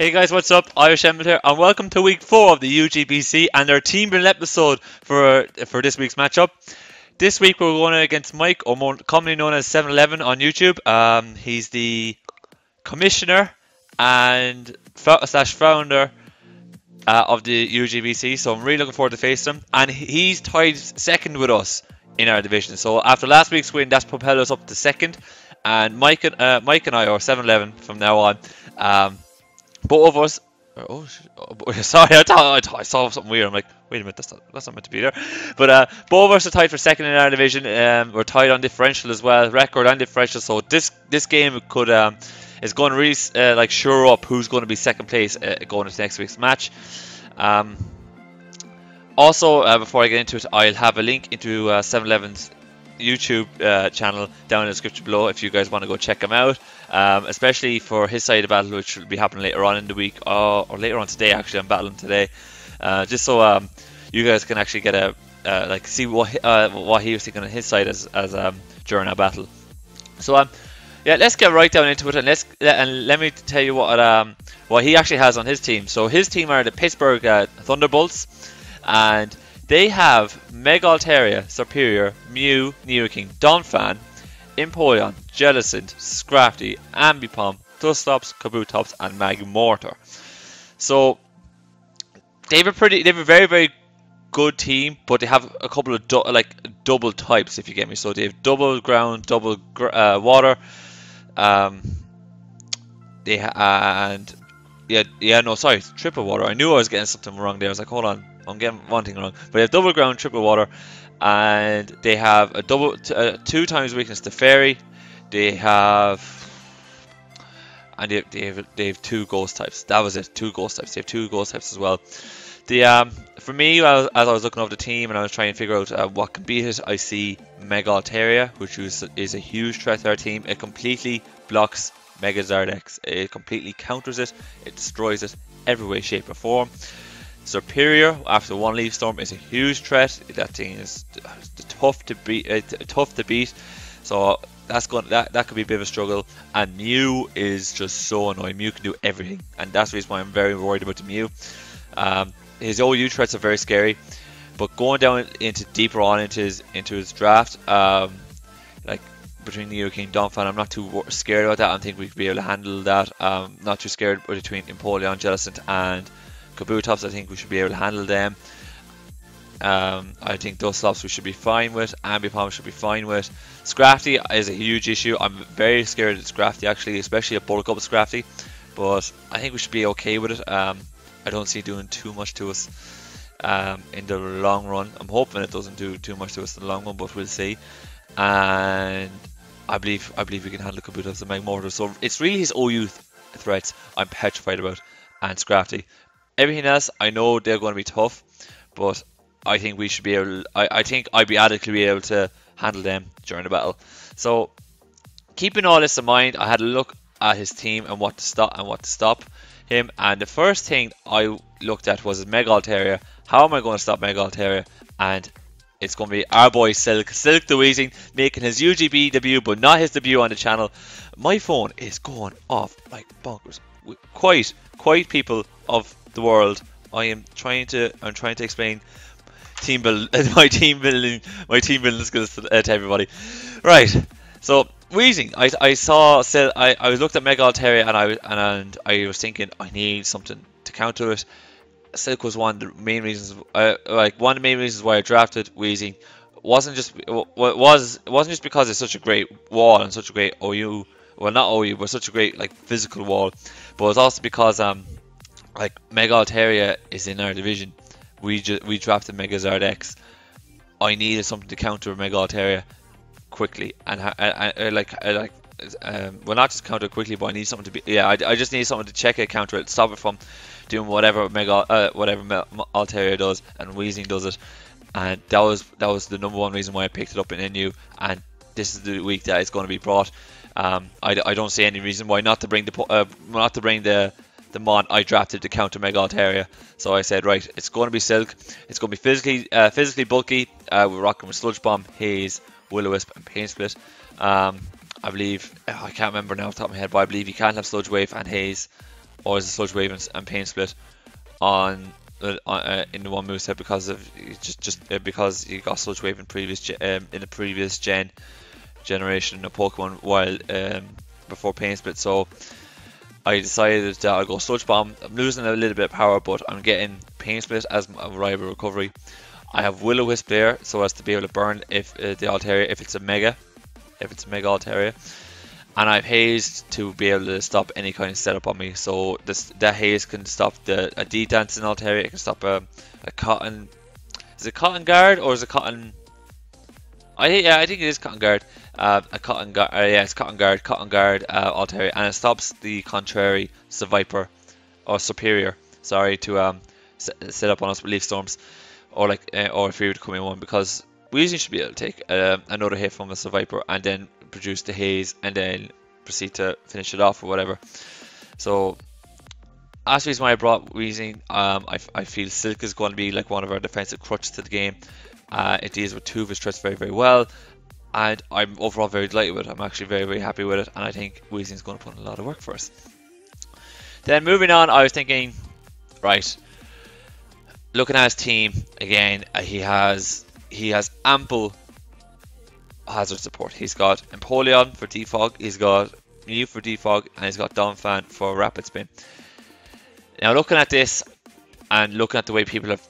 Hey guys, what's up? IrishEmerald here, and welcome to week 4 of the UGBC and our team building episode for this week's matchup. This week we're going against Mike, or more commonly known as 711 on YouTube. He's the commissioner and slash founder of the UGBC, so I'm really looking forward to facing him. And he's tied second with us in our division. So after last week's win, that's propelled us up to second. And Mike and I, or 711 from now on, both of us. Sorry, I thought I saw something weird. I'm like, wait a minute, that's not meant to be there. But both of us are tied for second in our division. We're tied on differential as well, record and differential. So this game could is going to really like shore up who's going to be second place going into next week's match. Also, before I get into it, I'll have a link into 711's YouTube channel down in the description below if you guys want to go check him out, especially for his side of battle, which will be happening later on in the week, or later on today. Actually, I'm battling today, just so you guys can actually get a see what he was thinking on his side as during our battle. So yeah, let's get right down into it, and let me tell you what he actually has on his team. So his team are the Pittsburgh Thunderbolts, and they have Mega Altaria, Superior, Mew, Neoking, Donphan, Empoleon, Jellicent, Scrafty, Ambipom, Dusclops, Kabutops, and Magmortar. So they have a very, very good team, but they have a couple of double types, if you get me. So they have double ground, double water. Triple water. I knew I was getting something wrong there. I was like, hold on, I'm getting one thing wrong. But they have double ground, triple water, and they have a double 2 times weakness to fairy. They have they have 2 ghost types. That was it, 2 ghost types. They have 2 ghost types as well. For me, as I was looking over the team and I was trying to figure out what can beat it, I see Mega Altaria, which is a huge threat to our team. It completely blocks Mega Zardex. It completely counters it. It destroys it every way, shape, or form. Superior, after 1 Leaf Storm, is a huge threat. That thing is tough to beat. So that could be a bit of a struggle. And Mew is just so annoying. Mew can do everything, and that's the reason why I'm very worried about the Mew. His OU threats are very scary, but going down deeper on into his draft, like between Neoking and Donphan, I'm not too scared about that. I think we could be able to handle that. Not too scared between Empoleon, Jellicent, and Kabutops. I think we should be able to handle them. I think Dusclops we should be fine with. Ambipom should be fine with. Scrafty is a huge issue. I'm very scared of Scrafty, actually, especially a bulk up Scrafty, but I think we should be okay with it. I don't see it doing too much to us in the long run. I'm hoping it doesn't do too much to us in the long run, but we'll see. And I believe we can handle Kabutops and Magmortar. So it's really his OU threats I'm petrified about, and Scrafty. Everything else, I know they're going to be tough, but I think we should be able. I think I'd be adequately able to handle them during the battle. So keeping all this in mind, I had a look at his team and what to stop him. And the first thing I looked at was his Mega Altaria. How am I going to stop Mega Altaria? And it's going to be our boy Silk the Weezing, making his UGB debut, but not his debut on the channel. My phone is going off like bonkers. Quite people of the world. I'm trying to explain my team building skills to everybody. Right. So Weezing, I looked at Mega Altaria and I was thinking I need something to counter it. Silk was one of the main reasons. Why I drafted Weezing. Wasn't just because it's such a great wall and such a great OU. Well, not OU, but such a great physical wall. But it's also because Mega Altaria is in our division. We drafted Mega Zardex. I needed something to counter Mega Altaria quickly, and not just counter it quickly, but I need something to be. Yeah, I just need something to check it, counter it, stop it from doing whatever Altaria does, and Weezing does it. And that was the number one reason why I picked it up in NU. And this is the week that it's going to be brought. I don't see any reason why not to bring the mod I drafted to counter Mega Altaria. So I said, right, it's going to be Silk. It's going to be physically bulky. We're rocking with Sludge Bomb, Haze, Will-O-Wisp, and Pain Split. I believe, I can't remember now off the top of my head, but I believe you can't have Sludge Wave and Haze or is it Sludge Ravens and Pain Split on in the one moveset because of because you got Sludge Wave in the previous generation of Pokemon while before Pain Split. So I decided that I'll go Sludge Bomb. I'm losing a little bit of power, but I'm getting Pain Split as a rival recovery. I have Will-O-Wisp there so as to be able to burn if the Altaria, if it's a Mega Altaria. And I have Haze to be able to stop any kind of setup on me. So that Haze can stop a D-Dancing Altaria. It can stop a Cotton. Is it Cotton Guard or is it Cotton? I think it is Cotton Guard. It's Cotton Guard Altaria, and it stops the contrary Seviper or Superior. Sorry to set up on us with Leaf Storms, or if we were to come in one, because we usually should be able to take another hit from a Seviper and then produce the Haze and then proceed to finish it off or whatever. So that's the reason why I brought Weezing. I feel Silk is going to be like one of our defensive crutches to the game. It deals with 2 of his threats very, very well, and I'm overall very delighted with it. I'm actually very, very happy with it, and I think Weezing is going to put in a lot of work for us. Then moving on, I was thinking, right, looking at his team again, he has ample hazard support. He's got Empoleon for defog, he's got Mew for defog, and he's got Donphan for rapid spin. Now looking at this and looking at the way people have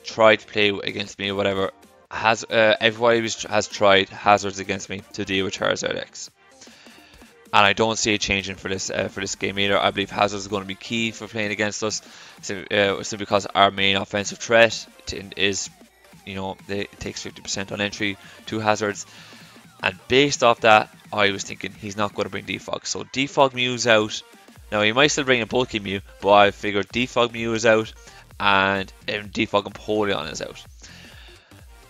tried to play against me or whatever, everybody has tried hazards against me to deal with Charizard X, and I don't see it changing for this game either. I believe hazards is going to be key for playing against us, simply because our main offensive threat is, it takes 50% on entry to hazards, and based off that, I was thinking he's not going to bring defog. So defog Mew's out. Now he might still bring a bulky Mew, but I figured defog Mew is out and defog Empoleon is out.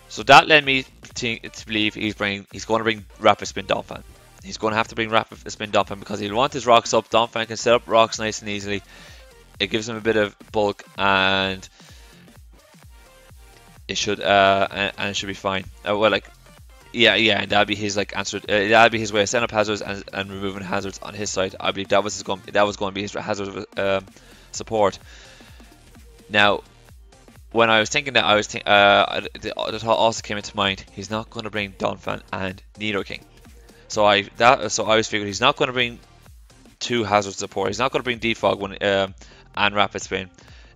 So that led me to believe he's going to bring Rapid Spin Donphan. He's going to have to bring Rapid Spin Donphan because he'll want his rocks up. Donphan can set up rocks nice and easily. It gives him a bit of bulk, and it should be fine. And that'd be his answer. That'd be his way of setting up hazards and removing hazards on his side. I believe that was going to be his hazard support. Now, when I was thinking that, the thought also came into mind. He's not going to bring Donphan and Nidoking. So I was figuring he's not going to bring 2 hazard support. He's not going to bring defog and rapid spin.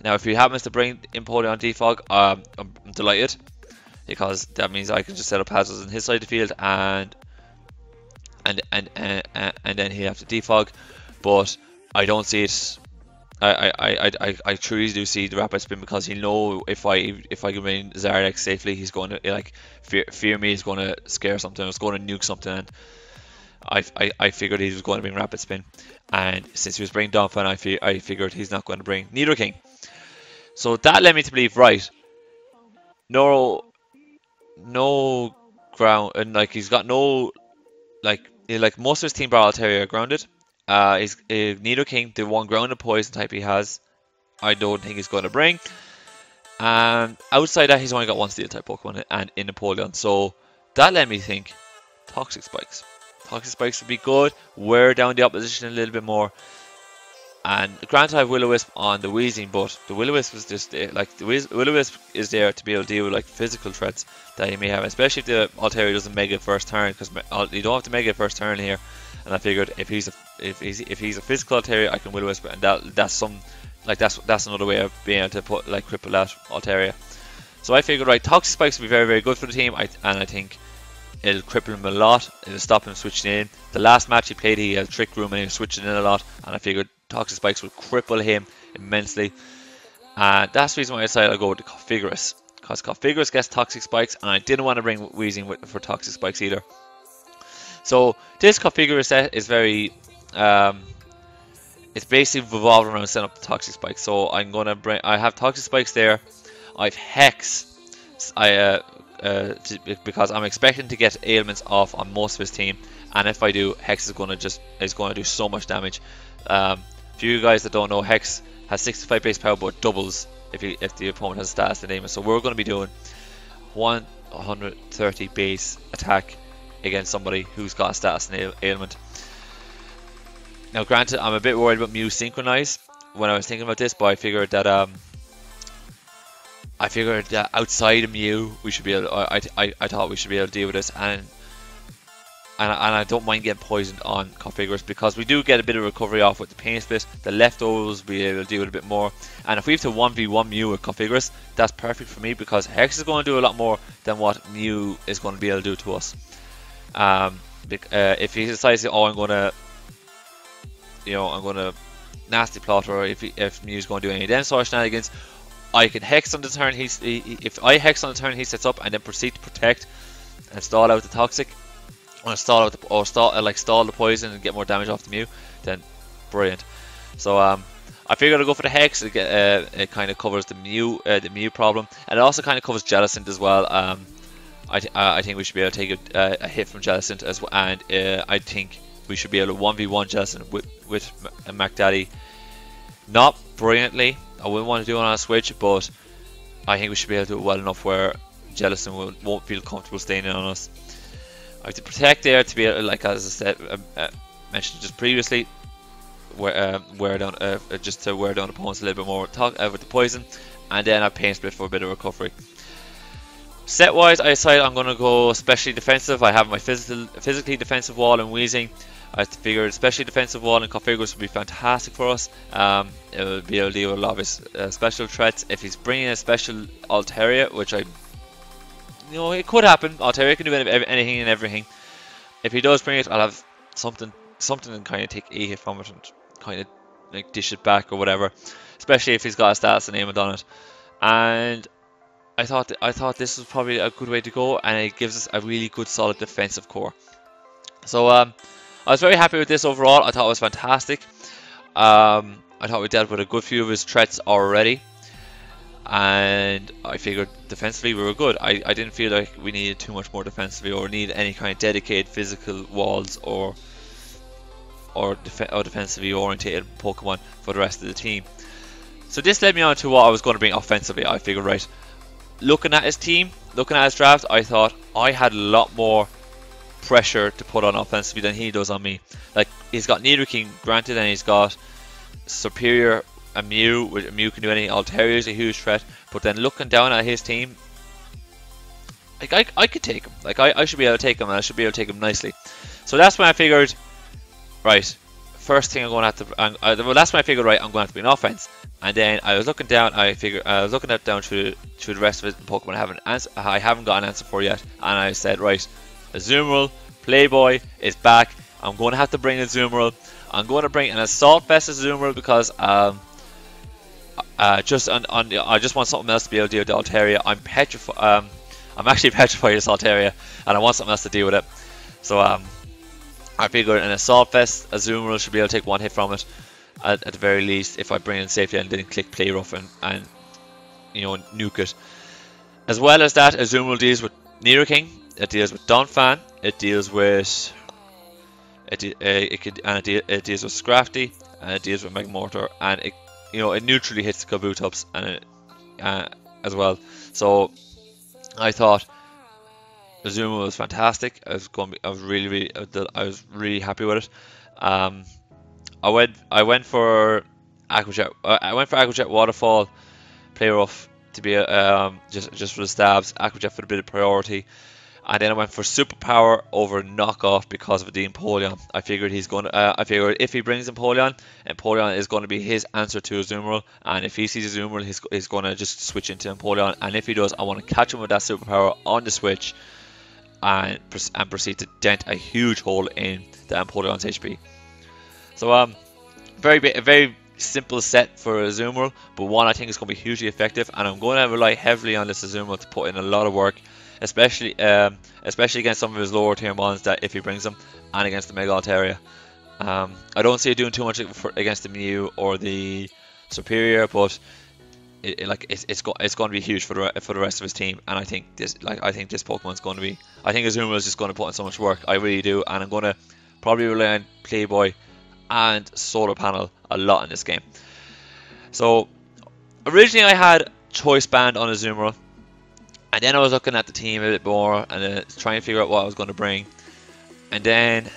Now, if he happens to bring Empoleon defog, I'm delighted, because that means I can just set up hazards on his side of the field and then he'll have to defog. But I don't see it. I truly do see the rapid spin, because he'll know if I can bring Zardex safely, he's going to fear me. He's going to scare something. He's going to nuke something, and I figured he was going to bring rapid spin. And since he was bringing Donphan, I figured he's not going to bring Nidoking. So that led me to believe, right, no ground, and he's got no most of his team bar Altaria are grounded. He's Nidoking, the one grounded poison type he has, I don't think he's going to bring. And outside that, he's only got 1 steel type Pokemon and in Empoleon. So that led me to think Toxic Spikes. Toxic Spikes would be good, wear down the opposition a little bit more. And granted, I have Will-O-Wisp on the Weezing, but the Will-O-Wisp is just Will-O-Wisp is there to be able to deal with physical threats that he may have, especially if the Altaria doesn't Mega first turn, because you don't have to Mega first turn here. And I figured if he's a physical Altaria, I can Will-O-Wisp, and that's another way of being able to cripple that Altaria. So I figured, right, Toxic Spikes would be very, very good for the team, and I think it'll cripple him a lot. It'll stop him switching in. The last match he played, he had Trick Room and he was switching in a lot, and I figured Toxic Spikes would cripple him immensely. And that's the reason why I decided I'll go with the Cofigurus, because Cofigurus gets Toxic Spikes, and I didn't want to bring Weezing for Toxic Spikes either. So this Cofigurus set is very, it's basically revolved around setting up the Toxic Spikes. So I have Toxic Spikes there. I have Hex. Because I'm expecting to get ailments off on most of his team, and if I do, Hex is going to do so much damage. For you guys that don't know, Hex has 65 base power, but doubles if the opponent has status to name it. So we're going to be doing 130 base attack against somebody who's got a status and ailment. Now, granted, I'm a bit worried about Mew synchronize when I was thinking about this, but I figured that outside of Mew, we should be able. I thought we should be able to deal with this, and I don't mind getting poisoned on Configurus because we do get a bit of recovery off with the pain split. The leftovers we'll be able to deal with a bit more, and if we have to 1v1 Mew with Configurus, that's perfect for me because Hex is going to do a lot more than what Mew is going to be able to do to us. If he decides, oh, I'm going to nasty plot, or if Mew's going to do any of them sort of shenanigans, I can Hex on the turn. If I Hex on the turn, he sets up and then proceed to protect and stall out the toxic. Stall the poison and get more damage off the Mew, then brilliant. So I figured I'd go for the Hex. It kind of covers the Mew problem, and it also kind of covers Jellicent as well. I think we should be able to take a hit from Jellicent as well, and I think we should be able to 1v1 Jellicent with MacDaddy. Not brilliantly. I wouldn't want to do it on a switch, but I think we should be able to do it well enough where Jellicent won't feel comfortable staying in on us. I have to protect there to be able, like as I said, mentioned just previously, wear down opponents a little bit more with the poison, and then I pain split for a bit of recovery. Set wise, I decided I'm going to go especially defensive. I have my physically defensive wall and Wheezing. I figured especially defensive wall and Configurus would be fantastic for us. It will be able to deal with a lot of his special threats. If he's bringing a special Altaria, which it could happen. Altaria can do anything and everything. If he does bring it, I'll have something and kind of take a hit from it and kind of like dish it back or whatever. Especially if he's got a status enabled on it. And I thought this was probably a good way to go, and it gives us a really good solid defensive core. So I was very happy with this overall. I thought it was fantastic. I thought we dealt with a good few of his threats already, and I figured defensively we were good. I didn't feel like we needed too much more defensively or needed any kind of dedicated physical walls or defensively orientated Pokemon for the rest of the team. So this led me on to what I was going to bring offensively. I figured, right, looking at his team, looking at his draft, I thought I had a lot more pressure to put on offensively than he does on me. Like, he's got Nidoking, granted, and he's got Superior, a Mew, which a Mew can do anything. Altaria is a huge threat, but then looking down at his team, like I could take him. Like I should be able to take him, and I should be able to take him nicely. So that's when I figured, right, first thing I'm going to have to. Well, that's when I figured, right, I'm going to have to be an offense. And then I was looking down. I was looking down through the rest of it. Pokemon I haven't got an answer for yet. And I said, right, Azumarill Playboy is back. I'm going to have to bring Azumarill. I'm going to bring an Assault Vest Azumarill because I just want something else to be able to deal with Altaria. I'm petrified. I'm actually petrified of Altaria, and I want something else to deal with it. So I figured an Assault Vest Azumarill should be able to take one hit from it. At the very least, if I bring in safety and then click Play Rough and nuke it. As well as that, Azumarill deals with Nidoking, it deals with Donphan, it deals with it deals with Scrafty, and it deals with Magmortar, and it neutrally hits the Kabutops and as well. So I thought Azumarill was fantastic. I was really happy with it. I went for Aquajet. I went for Aquajet Waterfall, Play Rough to be just for the stabs. Aquajet for a bit of priority, and then I went for Superpower over Knockoff because of the Empoleon. I figured I figured if he brings Empoleon is going to be his answer to Azumarill, and if he sees Azumarill, he's going to just switch into Empoleon. And if he does, I want to catch him with that Superpower on the switch, and proceed to dent a huge hole in the Empoleon's HP. So a very simple set for Azumarill, but one I think is going to be hugely effective, and I'm going to rely heavily on this Azumarill to put in a lot of work, especially against some of his lower tier mons that if he brings them, and against the Mega Altaria. I don't see it doing too much against the Mew or the Superior, but it's going to be huge for the rest of his team, and I think this Pokemon's going to be. I think Azumarill is just going to put in so much work. I really do, and I'm going to probably rely on Playboy and Solar Panel a lot in this game. So originally I had Choice Band on Azumarill, and then I was looking at the team a bit more and trying to figure out what I was going to bring, and then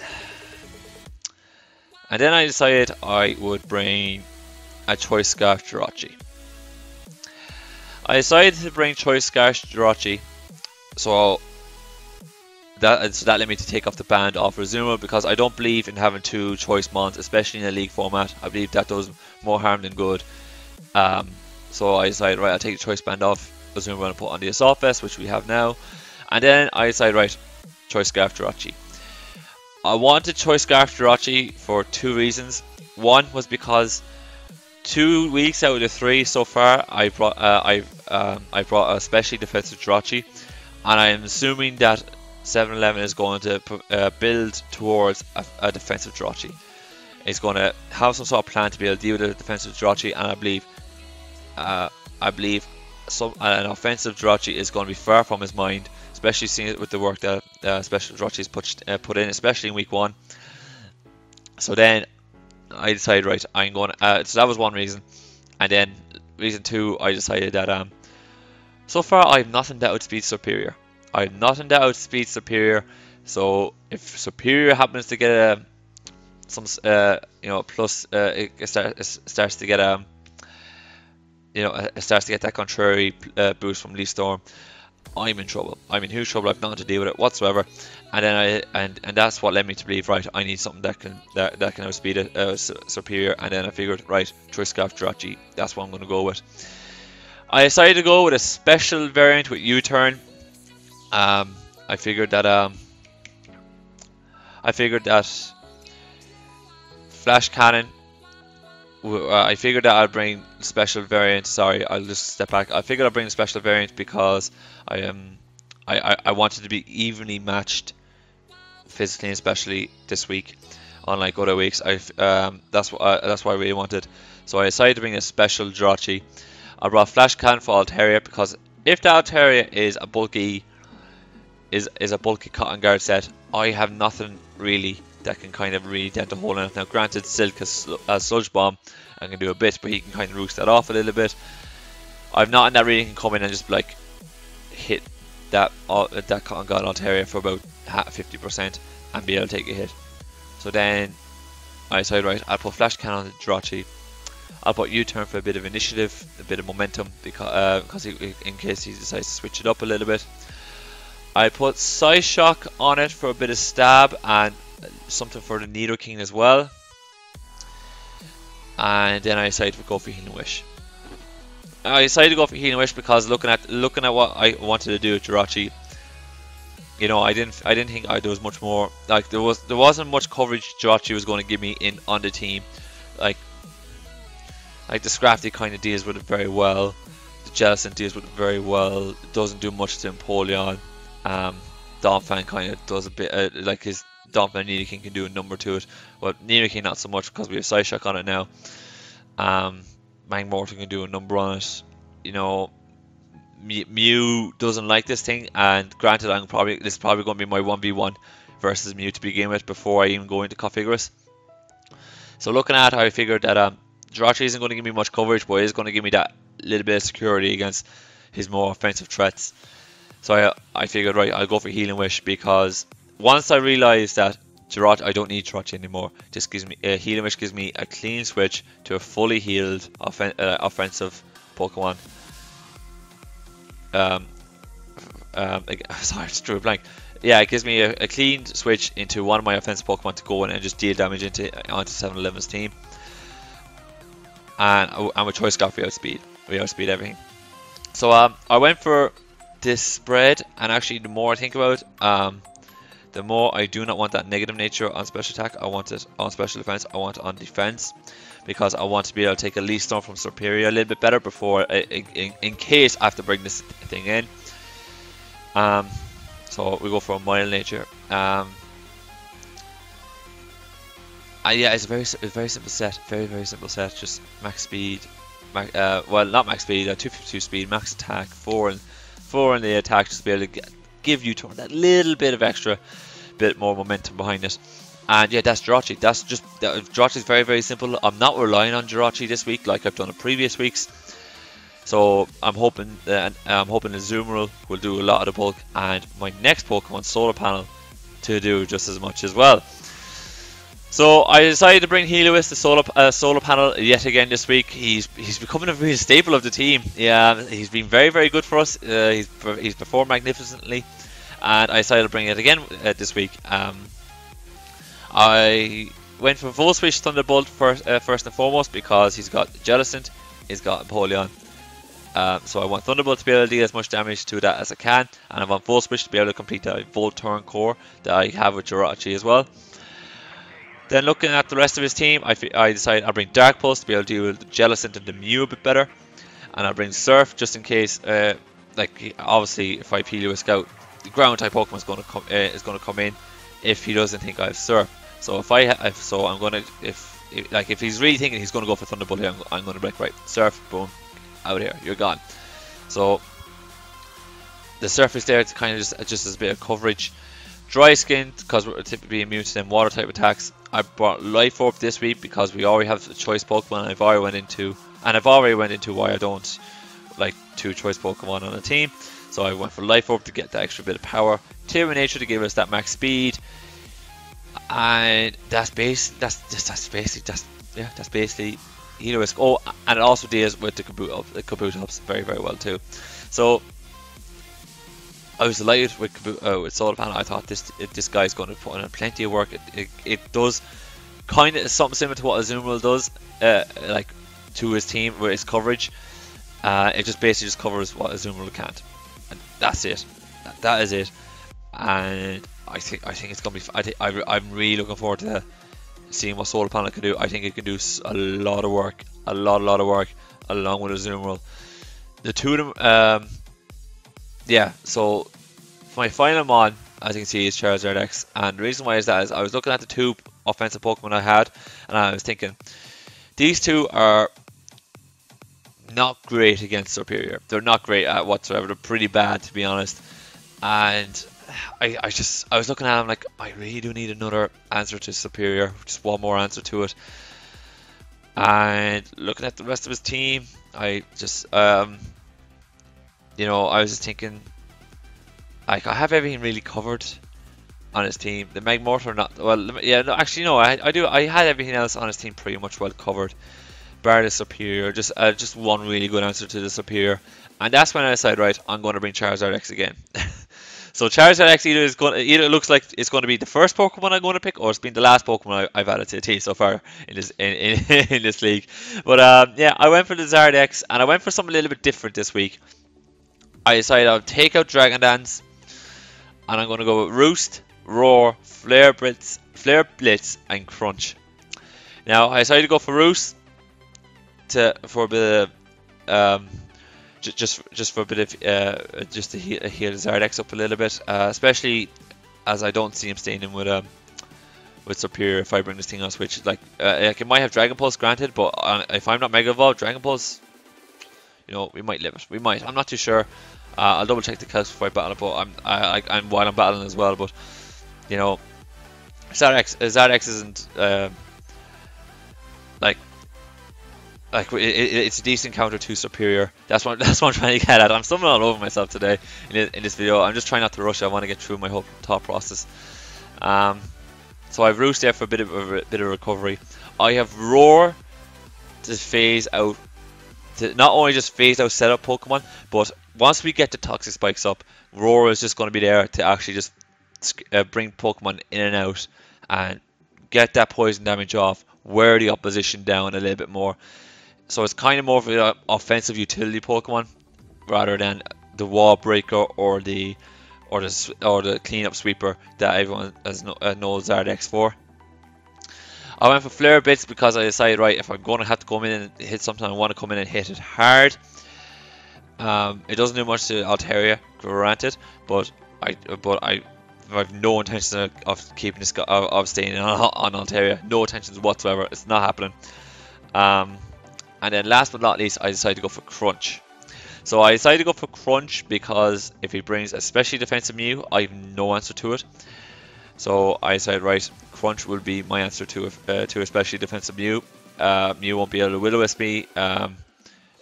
And then I decided I would bring a Choice Scarf Jirachi. I decided to bring Choice Scarf Jirachi, so that led me to take off the band off IrishEmerald, because I don't believe in having 2 choice mons, especially in a league format. I believe that does more harm than good. So I decided, right, I'll take the choice band off IrishEmerald and put on the Assault Vest, which we have now. And then I decided, right, Choice Scarf Jirachi. I wanted Choice Scarf Jirachi for 2 reasons. One was because 2 weeks out of the 3 so far, I brought a specially defensive Jirachi, and I am assuming that 7-Eleven is going to build towards a defensive Jirachi. It's going to have some sort of plan to be able to deal with a defensive Jirachi, and I believe an offensive Jirachi is going to be far from his mind, especially seeing it with the work that Special Jirachi's put in, especially in week 1. So then I decided, right, I'm going to, so that was one reason. And then reason 2, I decided that so far I have nothing that outspeeds Superior. I have nothing that outspeeds Superior. So if Superior happens to get some plus, it starts to get it starts to get that contrary boost from Leaf Storm, I'm in trouble. I'm in huge trouble. I've nothing to do with it whatsoever. And then and that's what led me to believe, right, I need something that can outspeed it, Superior. And then I figured, right, Choice Scarf Jirachi, that's what I'm going to go with. I decided to go with a special variant with U-turn. I figured that Flash Cannon. I figured that I'd bring special variant. Sorry, I'll just step back. I figured I'd bring a special variant because I wanted to be evenly matched physically, and especially this week, unlike other weeks. That's what I really wanted. So I decided to bring a special Jirachi. I brought Flash Cannon for Altaria, because if the Altaria is a bulky cotton guard set, I have nothing really that can kind of really dent a hole in it. Now granted, Silk has Sludge Bomb and can do a bit, but he can kind of roost that off a little bit. I've nothing that really can come in and just like hit that cotton guard Altaria for about 50% and be able to take a hit. So then I decided, right, I'll put Flash Cannon on the Jirachi. I'll put U-turn for a bit of initiative, a bit of momentum, because in case he decides to switch it up a little bit. I put Psyshock on it for a bit of stab and something for the Nidoking as well. And then I decided to go for Healing Wish. I decided to go for Healing Wish because looking at what I wanted to do with Jirachi, you know, I didn't think there was much more. Like there wasn't much coverage Jirachi was going to give me on the team. Like the Scrafty kind of deals with it very well. The Jellicent deals with it very well. It doesn't do much to Empoleon. Donphan kind of does a bit, like his Donphan Nidoking can do a number to it. Well, Nidoking not so much because we have Psyshock on it now. Magmortar can do a number on it. You know, Mew doesn't like this thing, and granted, this is probably going to be my 1v1 versus Mew to begin with before I even go into Cofigurus. So looking at how I figured that Jirachi isn't going to give me much coverage, but it is going to give me that little bit of security against his more offensive threats. So I figured, right, I'll go for Healing Wish, because once I realised that Jirachi, I don't need Jirachi anymore. Just gives me Healing Wish gives me a clean switch to a fully healed offensive Pokemon. Sorry, I just drew a blank. Yeah, it gives me a clean switch into one of my offensive Pokemon to go in and just deal damage onto 7-Eleven's team. And with Choice Scarf, we outspeed everything. So I went for this spread, and actually the more I think about it, the more I do not want that negative nature on special attack. I want it on special defense. I want it on defense, because I want to be able to take a Leaf Storm from Superior a little bit better before, in case I have to bring this thing in. So we go for a mild nature. Yeah, it's a very simple set. Very simple set. Just max speed, well, not max speed, 252 speed, max attack, 4 in the attack, just to be able to give you that little bit of extra bit more momentum behind it. And yeah, that's Jirachi. Jirachi is very simple. I'm not relying on Jirachi this week like I've done in previous weeks. So I'm hoping that IrishEmerald will do a lot of the bulk, and my next Pokemon Solar Panel to do just as much as well. So I decided to bring Helios, the solar panel, yet again this week. He's becoming a real staple of the team. Yeah, he's been very, very good for us. He's performed magnificently, and I decided to bring it again this week. I went for full switch Thunderbolt first and foremost because he's got Jellicent, he's got Napoleon. So I want Thunderbolt to be able to deal as much damage to that as I can, and I want full switch to be able to complete the Volt turn core that I have with Jirachi as well. Then looking at the rest of his team, I decided I'll bring Dark Pulse to be able to deal with the Jellicent and the Mew a bit better. And I'll bring Surf just in case, like obviously if I Helio Scout, the ground type Pokemon is going to come in if he doesn't think I have Surf. So if he's really thinking he's going to go for Thunderbolt here, I'm going to break right. Surf, boom, out here, you're gone. So the Surf is there to kind of just as a bit of coverage. Dry Skin, because we're typically immune to them water type attacks. I brought Life Orb this week because we already have a choice Pokemon, and I've already went into why I don't like 2 choice Pokemon on a team. So I went for Life Orb to get that extra bit of power. Tear Nature to give us that max speed. And that's basically Helios. Oh, and it also deals with the Kabutops very, very well too. So I was delighted with Solar Panel. I thought this guy's going to put in plenty of work. It does kind of something similar to what Azumarill does, like to his team with his coverage. It just basically just covers what Azumarill can't, and that's it. That is it. And I think it's going to be. I'm really looking forward to seeing what Solar Panel can do. I think it can do a lot of work, a lot of work along with Azumarill. The two of them. Yeah, so for my final mon, as you can see, is Charizard X, and the reason why is that is I was looking at the 2 offensive Pokemon I had, and I was thinking, these 2 are not great against Superior. They're not great at whatsoever. They're pretty bad, to be honest. And I was looking at them like, I really do need another answer to Superior, just one more answer to it. And looking at the rest of his team, I just I was just thinking, like, I have everything really covered on his team. The Magmortar not well. Yeah, no, actually no. I do. I had everything else on his team pretty much well covered. Bar the Superior, just one really good answer to the Superior, and that's when I decided, right, I'm going to bring Charizard X again. So Charizard X either it looks like it's going to be the first Pokemon I'm going to pick, or it's been the last Pokemon I've added to the team so far in this league. But yeah, I went for the Charizard X, and I went for something a little bit different this week. I decided I'll take out Dragon Dance, and I'm going to go with Roost, Roar, Flare Blitz, and Crunch. Now I decided to go for Roost for a bit of just for a bit of just to heal Charizard X up a little bit, especially as I don't see him staying in with Superior if I bring this thing on Switch. Like it might have Dragon Pulse, granted, but if I'm not Mega Evolved, Dragon Pulse, we might live it. We might. I'm not too sure. I'll double check the calcs before I battle it, but I'm while I'm battling as well. But Charizard X isn't it's a decent counter to Superior. That's what I'm trying to get at. I'm stumbling all over myself today in this video. I'm just trying not to rush. I want to get through my whole thought process. So I've Roost there for a bit of recovery. I have Roar to phase out. To not only just phase out setup Pokemon, but once we get the Toxic Spikes up, Roar is just going to be there to actually just bring Pokemon in and out and get that poison damage off, wear the opposition down a little bit more. So it's kind of more of an offensive utility Pokemon rather than the wall breaker or the cleanup sweeper that everyone knows Zardex for. I went for Flare Blitz because I decided, right, if I'm going to have to come in and hit something, I want to come in and hit it hard. It doesn't do much to Altaria, granted, but I have no intention of keeping this of staying on Altaria. No intentions whatsoever. It's not happening. And then last but not least, I decided to go for Crunch. So I decided to go for Crunch because if he brings especially defensive Mew, I have no answer to it. So I decided, right, Crunch will be my answer to especially defensive Mew. Mew won't be able to Will-O-Wisp me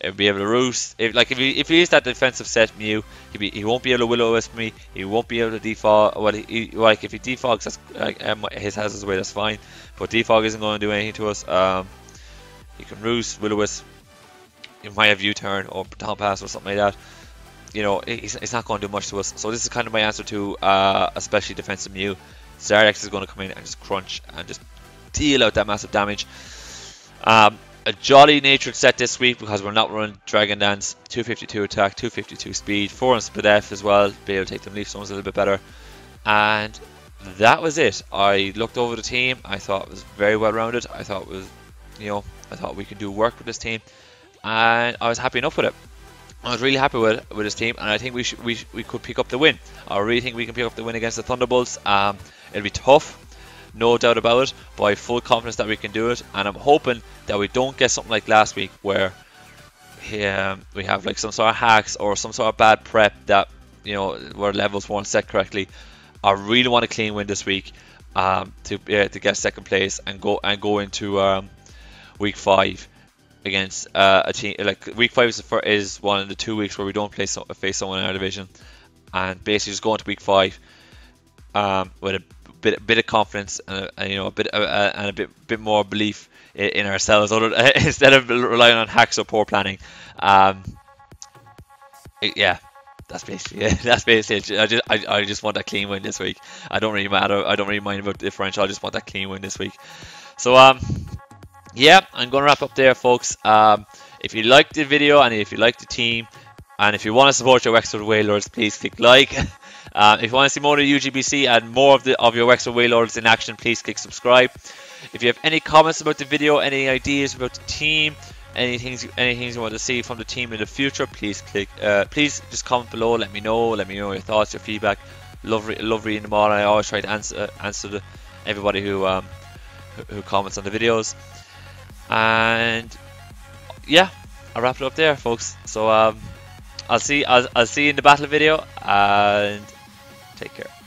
He'll be able to roost. If he use that defensive set Mew, he won't be able to will-o-wisp me. He won't be able to defog. Well, like if he defogs, that's his has his way. That's fine. But defog isn't going to do anything to us. He can roost, will-o-wisp. He might have U-turn or baton pass or something like that. You know, he's not going to do much to us. So this is kind of my answer to especially defensive Mew. Zardex is going to come in and just crunch and just deal out that massive damage. A jolly natured set this week because we're not running Dragon Dance. 252 attack, 252 speed, 4 on split F as well. Be able to take them leaf stones a little bit better. And that was it. I looked over the team. I thought it was very well rounded. I thought it was, I thought we could do work with this team, and I was happy enough with it. I was really happy with this team, and I think we could pick up the win. I really think we can pick up the win against the Thunderbolts. It'll be tough, no doubt about it, but I have full confidence that we can do it, and I'm hoping that we don't get something like last week where we have like some sort of hacks or some sort of bad prep that where levels weren't set correctly. I really want a clean win this week to get second place and go into week 5 against a team like week 5 is one of the 2 weeks where we don't face someone in our division, and basically just go into week 5 with a bit of confidence and a bit more belief in ourselves, instead of relying on hacks or poor planning. Yeah, that's basically it. That's basically it. I just want that clean win this week. I don't really mind about differential. I just want that clean win this week. So yeah, I'm gonna wrap up there, folks. If you liked the video and if you like the team, and if you want to support your Wexford Wailords, please click like. If you want to see more of the UGBC and more of your Wexford Wailords in action, please click subscribe. If you have any comments about the video, any ideas about the team, anything you want to see from the team in the future, please please just comment below. Let me know your thoughts, your feedback. Love reading them all. I always try to answer everybody who comments on the videos. And yeah, I'll wrap it up there, folks. So I'll see you in the battle video, and take care.